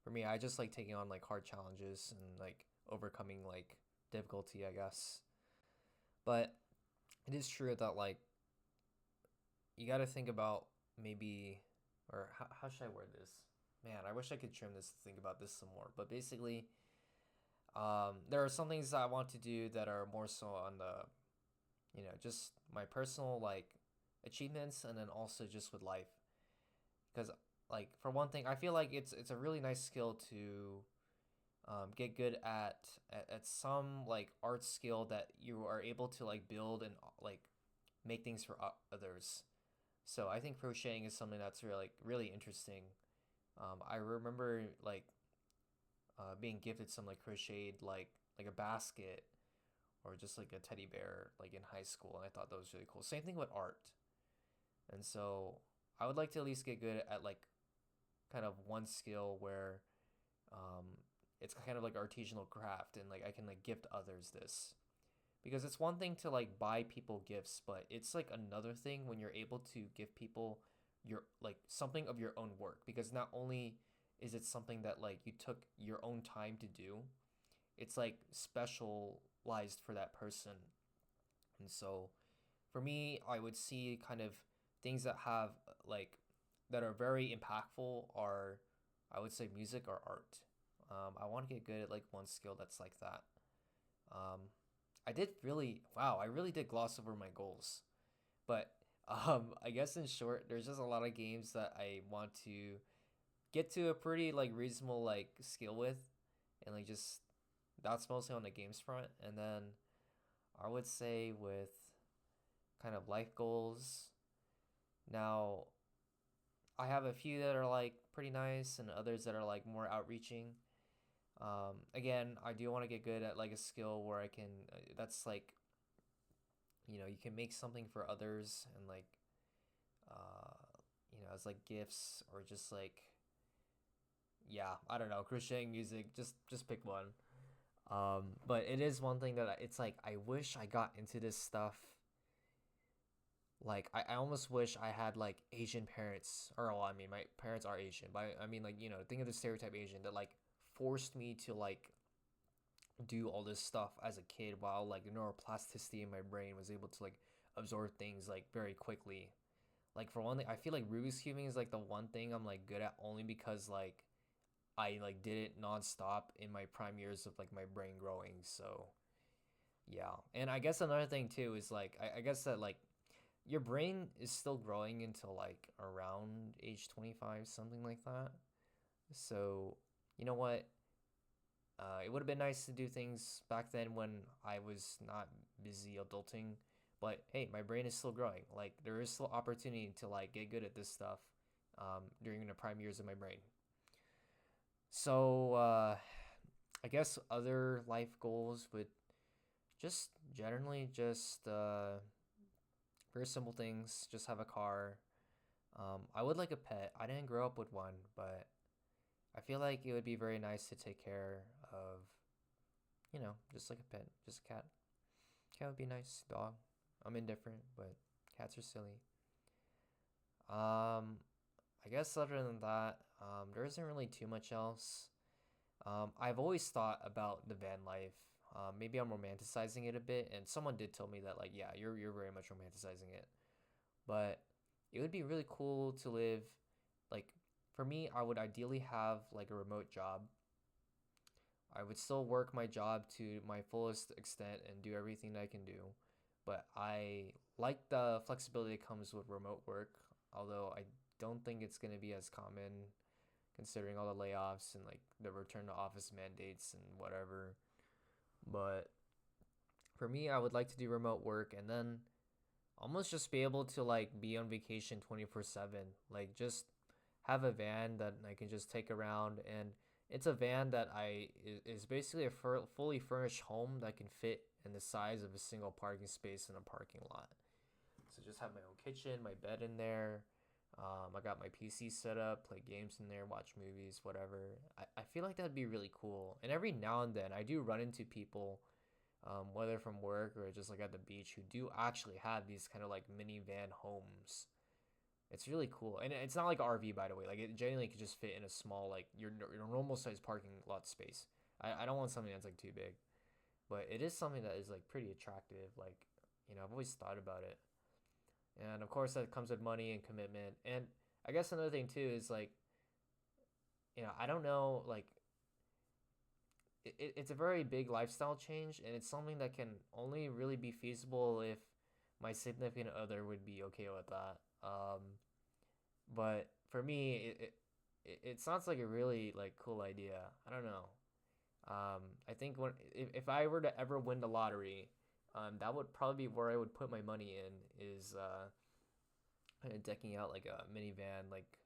For me, I just like taking on like hard challenges and like overcoming like difficulty, I guess. But it is true that like you got to think about maybe, or how should I word this? Man, I wish I could trim this to think about this some more. But basically, there are some things that I want to do that are more so on the, just my personal like achievements, and then also just with life. Because like for one thing, I feel like it's a really nice skill to get good at some like art skill that you are able to like build and like make things for others. So I think crocheting is something that's really interesting. I remember like being gifted some like crocheted like a basket or just like a teddy bear like in high school, and I thought that was really cool. Same thing with art, and so I would like to at least get good at like kind of one skill where um, it's kind of like artisanal craft, and like I can like gift others this, because it's one thing to like buy people gifts, but it's like another thing when you're able to give people your like something of your own work, because not only is it something that like you took your own time to do, it's like specialized for that person. And so for me, I would see kind of things that have like that are very impactful are, I would say, music or art. I want to get good at like one skill that's like that. Um, I did really, wow, I really did gloss over my goals. But I guess in short, there's just a lot of games that I want to get to a pretty like reasonable like skill with, and like just that's mostly on the games front. And then I would say with kind of life goals. Now, I have a few that are like pretty nice and others that are like more outreaching. Again, I do want to get good at like a skill where I can, that's like you can make something for others and like uh as like gifts or just like, yeah, I don't know, crocheting, music, just pick one. But it is one thing that it's like I wish I got into this stuff. Like I almost wish I had like Asian parents, or well, I mean my parents are Asian, but I mean, like, think of the stereotype Asian that like forced me to like do all this stuff as a kid, while like the neuroplasticity in my brain was able to like absorb things like very quickly. Like for one thing, I feel like Rubik's cubing is like the one thing I'm like good at, only because like I like did it nonstop in my prime years of like my brain growing. So yeah, and I guess another thing too is like I guess that like your brain is still growing until like around age 25, something like that. So you know what? It would have been nice to do things back then when I was not busy adulting. But hey, my brain is still growing. Like there is still opportunity to like get good at this stuff during the prime years of my brain. So I guess other life goals would just generally just very simple things. Just have a car. I would like a pet. I didn't grow up with one, but I feel like it would be very nice to take care of, just like a pet, just a cat. Cat would be nice. Dog. I'm indifferent, but cats are silly. Um, I guess other than that, there isn't really too much else. I've always thought about the van life. Maybe I'm romanticizing it a bit, and someone did tell me that like, yeah, you're very much romanticizing it. But it would be really cool to live like, for me, I would ideally have like a remote job. I would still work my job to my fullest extent and do everything that I can do. But I like the flexibility that comes with remote work, although I don't think it's going to be as common considering all the layoffs and like the return to office mandates and whatever. But for me, I would like to do remote work and then almost just be able to like be on vacation 24/7. Like just have a van that I can just take around, and it's a van that is basically a fully furnished home that can fit in the size of a single parking space in a parking lot. So just have my own kitchen, my bed in there. I got my PC set up, play games in there, watch movies, whatever. I feel like that'd be really cool. And every now and then, I do run into people, whether from work or just like at the beach, who do actually have these kind of like minivan homes. It's really cool, and it's not like RV, by the way. Like it genuinely could just fit in a small like your normal size parking lot space. I don't want something that's like too big, but it is something that is like pretty attractive. Like, I've always thought about it, and of course that comes with money and commitment. And I guess another thing too is like, I don't know, like it's a very big lifestyle change, and it's something that can only really be feasible if my significant other would be okay with that. But for me, it sounds like a really like cool idea. I don't know. I think if I were to ever win the lottery, that would probably be where I would put my money in, is kind of decking out like a minivan, like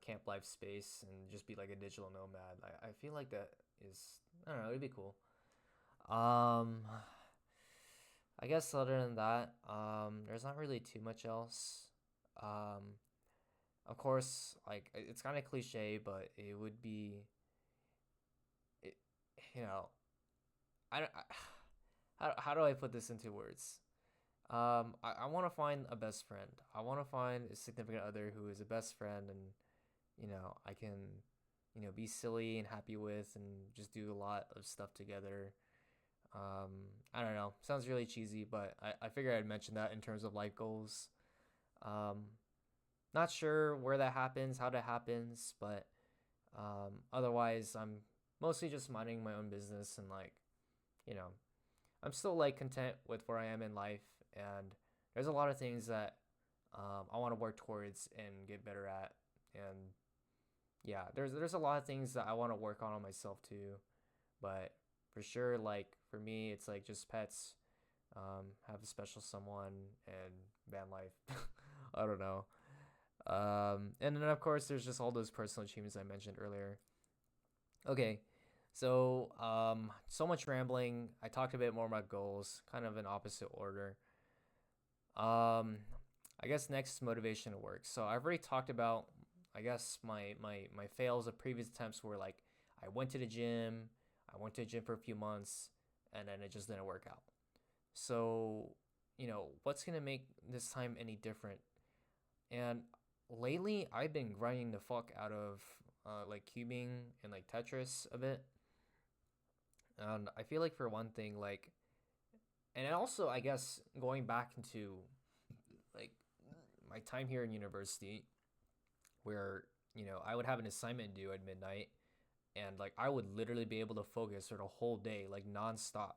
camp life space, and just be like a digital nomad. I feel like that is, I don't know, it'd be cool. Um, I guess other than that, there's not really too much else. Um, of course, like it's kind of cliche, but it would be, it, you know, I don't. How do I put this into words? I want to find a best friend. I want to find a significant other who is a best friend, and I can, be silly and happy with, and just do a lot of stuff together. I don't know. Sounds really cheesy, but I figured I'd mention that in terms of life goals. Um, Not sure where that happens, how that happens, but otherwise, I'm mostly just minding my own business, and like, you know, I'm still like content with where I am in life, and there's a lot of things that I want to work towards and get better at, and yeah, there's a lot of things that I want to work on myself too, but for sure, like for me, it's like just pets, have a special someone, and van life. I don't know. And then of course there's just all those personal achievements I mentioned earlier. Okay, so so much rambling. I talked a bit more about goals, kind of in opposite order. Um, I guess next motivation to work. So I've already talked about, I guess my fails of previous attempts were like I went to the gym, I went to the gym for a few months, and then it just didn't work out. So, what's gonna make this time any different? And lately, I've been grinding the fuck out of like cubing and like Tetris a bit, and I feel like for one thing, like, and also I guess going back into like my time here in university, where I would have an assignment due at midnight, and like I would literally be able to focus for the whole day, like nonstop.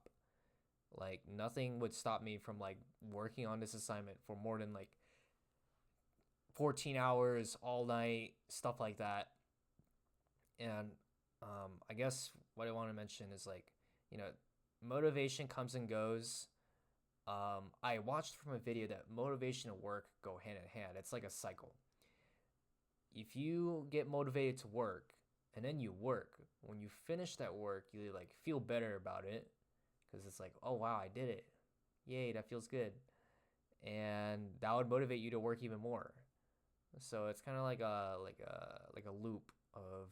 Like nothing would stop me from like working on this assignment for more than like 14 hours all night, stuff like that. And I guess what I want to mention is like, you know, motivation comes and goes. I watched from a video that motivation and work go hand in hand. It's like a cycle. If you get motivated to work and then you work, when you finish that work, you like feel better about it because it's like, oh wow, I did it. Yay, that feels good. And that would motivate you to work even more. So it's kind of like a loop of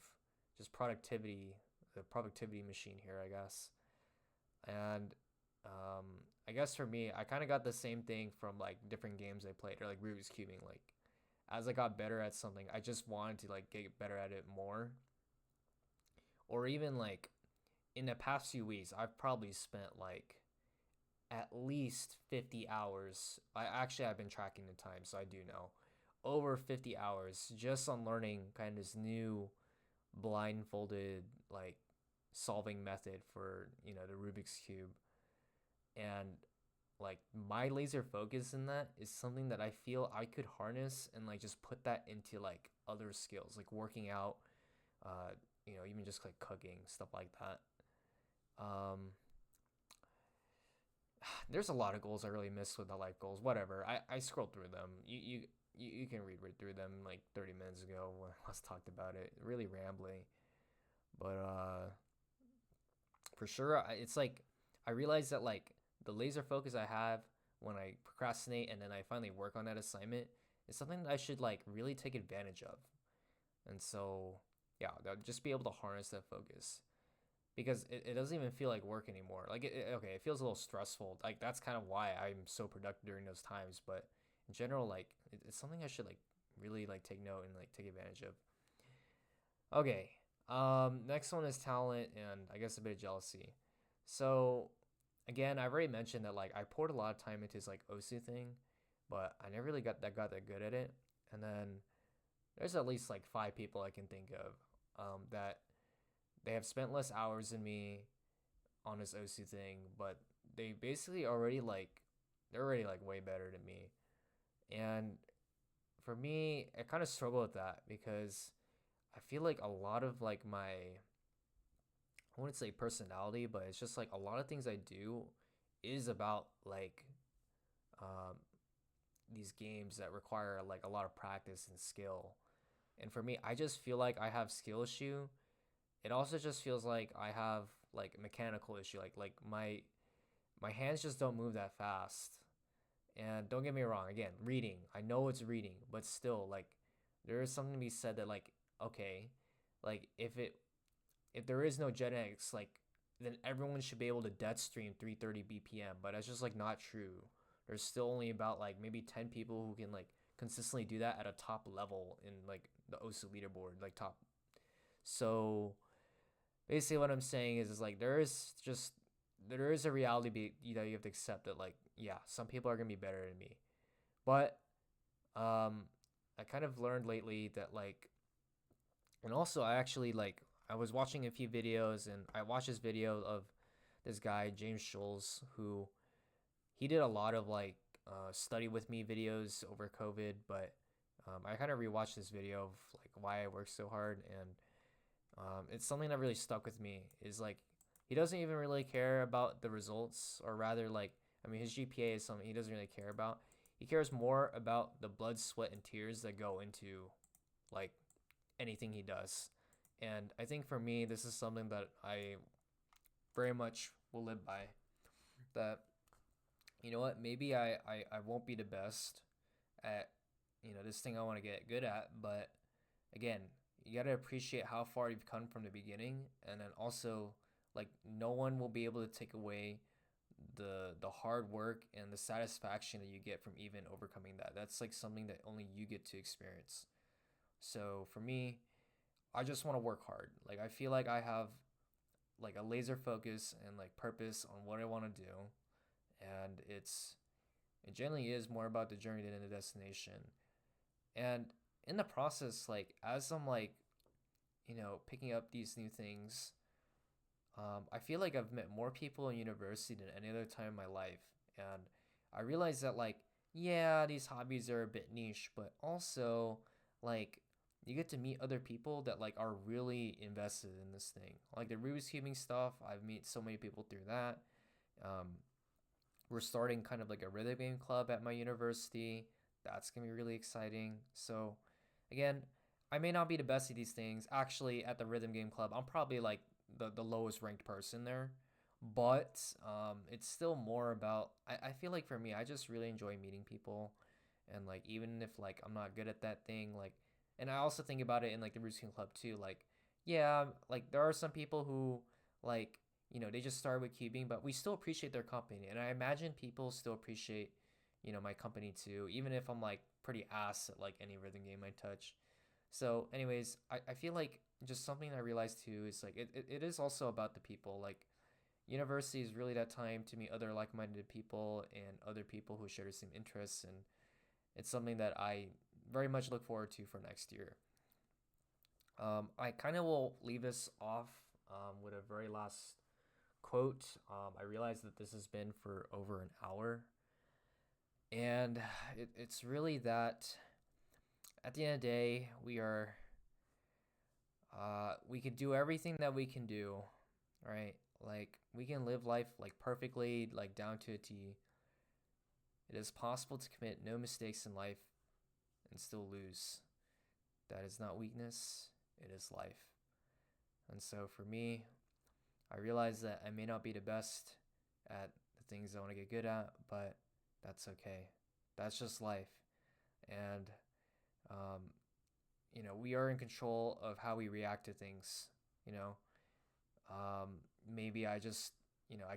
just productivity, the productivity machine here, I guess. And um, I guess for me, I kind of got the same thing from like different games I played or like Rubik's cubing. Like as I got better at something, I just wanted to like get better at it more. Or even like in the past few weeks, I've probably spent like at least 50 hours. I've been tracking the time, so I do know over 50 hours just on learning kind of this new blindfolded like solving method for the Rubik's cube. And like my laser focus in that is something that I feel I could harness and like just put that into like other skills like working out, even just like cooking, stuff like that. um there's a lot of goals I really missed with the life goals. Whatever. I scrolled through them. You can read through them like 30 minutes ago when I last talked about it. Really rambling, but for sure, it's like I realized that like the laser focus I have when I procrastinate and then I finally work on that assignment is something that I should like really take advantage of. And so, yeah, just be able to harness that focus because it doesn't even feel like work anymore. Like okay, it feels a little stressful. Like that's kind of why I'm so productive during those times. But in general, like it's something I should like really like take note and like take advantage of. Okay. Next one is talent and I guess a bit of jealousy. So again, I've already mentioned that like I poured a lot of time into this like OSU thing, but I never really got that good at it. And then there's at least like five people I can think of that they have spent less hours than me on this OC thing, but they basically already like they're already like way better than me. And for me, I kind of struggle with that because I feel like a lot of like I wouldn't say personality, but it's just like a lot of things I do is about like um, these games that require like a lot of practice and skill. And for me, I just feel like I have skill issue. It also just feels like I have like mechanical issue. Like my hands just don't move that fast. And don't get me wrong, again, reading. I know it's reading, but still like there is something to be said that like okay, like if there is no genetics, like then everyone should be able to death stream 330 BPM, but that's just like not true. There's still only about like maybe 10 people who can like consistently do that at a top level in like the OSU leaderboard, like top. So basically what I'm saying is like there is a reality you have to accept that like yeah, some people are gonna be better than me, but I kind of learned lately that like, and also I actually like I was watching a few videos and I watched this video of this guy James Scholes who he did a lot of like study with me videos over COVID, but I kind of rewatched this video of like why I work so hard and it's something that really stuck with me is like he doesn't even really care about the results or rather like I mean his GPA is something he doesn't really care about. He cares more about the blood, sweat, and tears that go into like anything he does. And I think for me, this is something that I very much will live by. That you know what, maybe I won't be the best at, this thing I want to get good at, but again, you got to appreciate how far you've come from the beginning, and then also, like, no one will be able to take away the hard work and the satisfaction that you get from even overcoming that. That's like something that only you get to experience. So for me, I just want to work hard. Like, I feel like I have like a laser focus and like purpose on what I want to do, and it generally is more about the journey than the destination. And in the process, like, as I'm like, picking up these new things, I feel like I've met more people in university than any other time in my life. And I realized that, like, yeah, these hobbies are a bit niche, but also, like, you get to meet other people that, like, are really invested in this thing. Like the Rubik's Cubing stuff, I've met so many people through that. Um, we're starting kind of like a rhythm game club at my university. That's gonna be really exciting. So, again, I may not be the best at these things. Actually, at the rhythm game club, I'm probably like the lowest ranked person there. But it's still more about, I feel like for me, I just really enjoy meeting people. And like, even if like I'm not good at that thing, like, and I also think about it in like the Roots Club too. Like, yeah, like there are some people who like, they just started with cubing, but we still appreciate their company. And I imagine people still appreciate, my company too, even if I'm like pretty ass at like any rhythm game I touch. So, anyways, I feel like just something I realized too is like it is also about the people. Like, university is really that time to meet other like minded people and other people who share the same interests. And it's something that I very much look forward to for next year. I kind of will leave this off with a very last quote. I realize that this has been for over an hour, and it's really that at the end of the day, we can do everything that we can do, right? Like, we can live life like perfectly, like down to a T. It is possible to commit no mistakes in life and still lose. That is not weakness, it is life. And so for me, I realize that I may not be the best at the things I want to get good at, but that's okay. That's just life. And, um, we are in control of how we react to things. You know, um, maybe I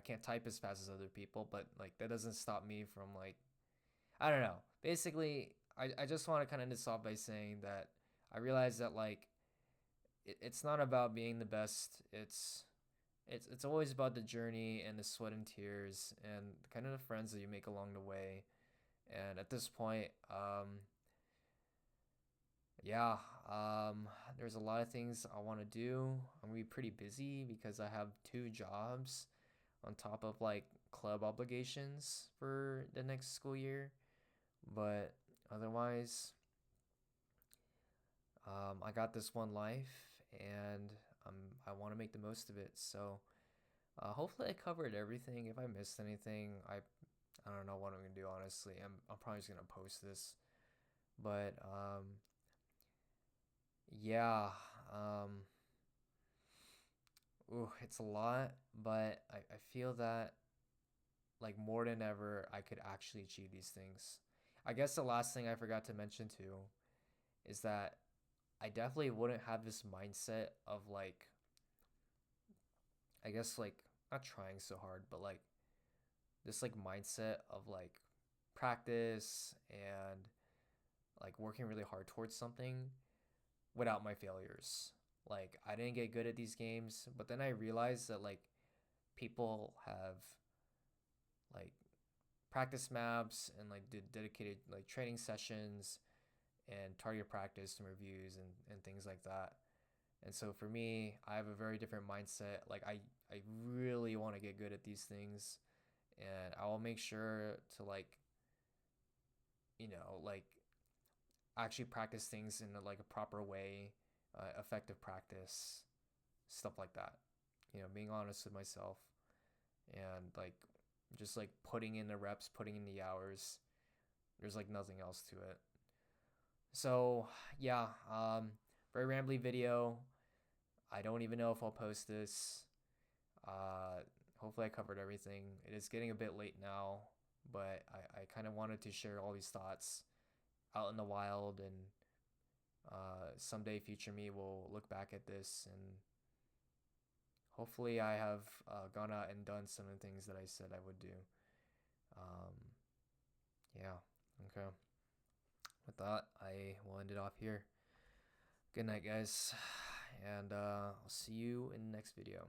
can't type as fast as other people, but like that doesn't stop me from like, I don't know. Basically, I just want to kind of end this off by saying that I realize that like it's not about being the best. It's always about the journey and the sweat and tears and kind of the friends that you make along the way. And at this point, yeah, there's a lot of things I want to do. I'm gonna be pretty busy because I have two jobs on top of like club obligations for the next school year. But otherwise, I got this one life, and I want to make the most of it. So hopefully I covered everything. If I missed anything, I don't know what I'm gonna do, honestly. I'm probably just gonna post this, but yeah, um, ooh, it's a lot, but I feel that like more than ever I could actually achieve these things. I guess the last thing I forgot to mention too is that I definitely wouldn't have this mindset of like, I guess, like, not trying so hard, but like this like mindset of like practice and like working really hard towards something without my failures. Like, I didn't get good at these games, but then I realized that like people have like practice maps and like did dedicated like training sessions and target practice and reviews and things like that. And so for me, I have a very different mindset. Like, I really want to get good at these things, and I will make sure to like actually practice things in like a proper way, effective practice, stuff like that. Being honest with myself and like just like putting in the reps, putting in the hours. There's like nothing else to it. So yeah, very rambly video. I don't even know if I'll post this. Hopefully I covered everything. It is getting a bit late now, but I kind of wanted to share all these thoughts out in the wild, and someday future me will look back at this and hopefully I have gone out and done some of the things that I said I would do. Um, yeah, okay. With that, I will end it off here. Good night, guys, and I'll see you in the next video.